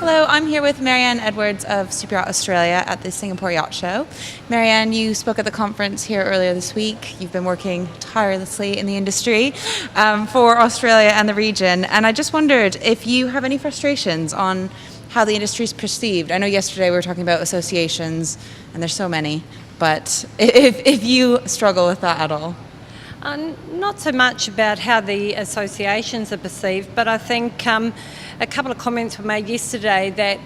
Hello, I'm here with Marianne Edwards of Super Yacht Australia at the Singapore Yacht Show. Marianne, you spoke at the conference here earlier this week. You've been working tirelessly in the industry for Australia and the region, and I just wondered if you have any frustrations on how the industry is perceived. I know yesterday we were talking about associations, and there's so many, but if you struggle with that at all. Not so much about how the associations are perceived, but I think a couple of comments were made yesterday that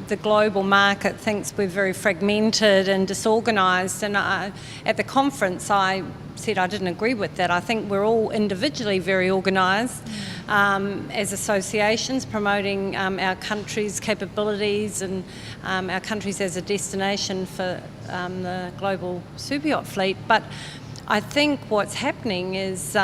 the global market thinks we're very fragmented and disorganised, and at the conference I said I didn't agree with that. I think we're all individually very organised as associations, promoting our country's capabilities and our countries as a destination for the global super yacht fleet. But I think what's happening is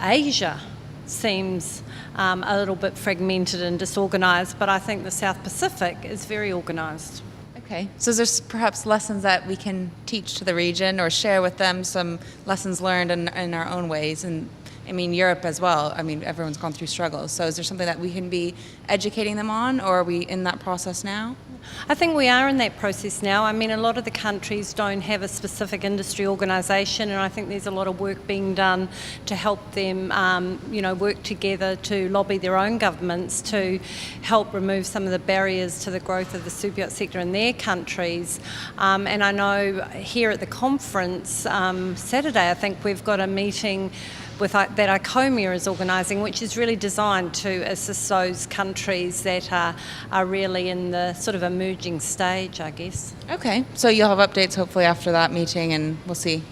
Asia seems a little bit fragmented and disorganised, but I think the South Pacific is very organised. Okay, so there's perhaps lessons that we can teach to the region or share with them, some lessons learned in our own ways, and I mean Europe as well. I mean everyone's gone through struggles, so is there something that we can be educating them on, or are we in that process now? I think we are in that process now. I mean, a lot of the countries don't have a specific industry organisation, and I think there's a lot of work being done to help them, work together to lobby their own governments to help remove some of the barriers to the growth of the super yacht sector in their countries. And I know here at the conference Saturday, I think we've got a meeting that ICOMIA is organising, which is really designed to assist those countries that are really in the sort of emerging stage, I guess. Okay, so you'll have updates hopefully after that meeting, and we'll see.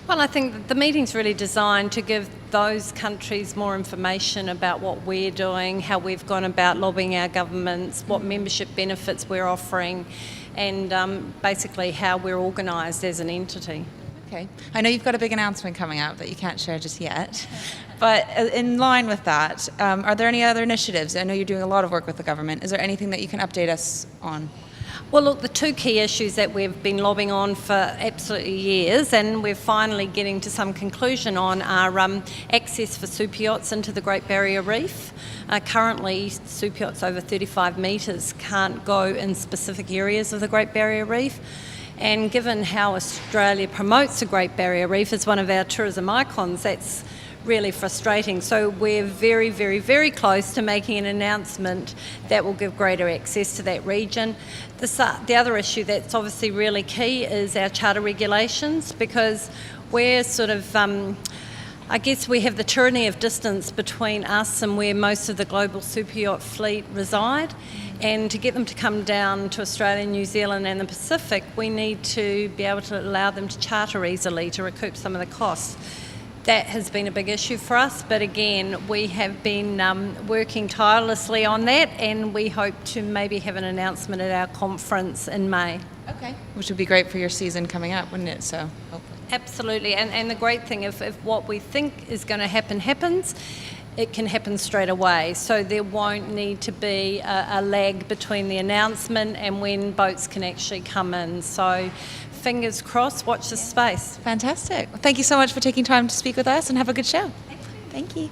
Well, I think the meeting's really designed to give those countries more information about what we're doing, how we've gone about lobbying our governments, what membership benefits we're offering, and basically how we're organised as an entity. Okay. I know you've got a big announcement coming out that you can't share just yet, but in line with that, are there any other initiatives? I know you're doing a lot of work with the government. Is there anything that you can update us on? Well, look, the two key issues that we've been lobbying on for absolutely years, and we're finally getting to some conclusion on, are access for super yachts into the Great Barrier Reef. Currently, super yachts over 35 metres can't go in specific areas of the Great Barrier Reef. And given how Australia promotes the Great Barrier Reef as one of our tourism icons, that's really frustrating. So we're very, very, very close to making an announcement that will give greater access to that region. The other issue that's obviously really key is our charter regulations, because we're sort of I guess we have the tyranny of distance between us and where most of the global super yacht fleet reside, and to get them to come down to Australia, New Zealand and the Pacific, we need to be able to allow them to charter easily to recoup some of the costs. That has been a big issue for us, but again, we have been working tirelessly on that, and we hope to maybe have an announcement at our conference in May. Okay. Which would be great for your season coming up, wouldn't it? So hopefully. Absolutely, and the great thing, if what we think is going to happen happens, it can happen straight away. So there won't need to be a lag between the announcement and when boats can actually come in. So fingers crossed, watch this space. Fantastic. Well, thank you so much for taking time to speak with us, and have a good show. Thank you.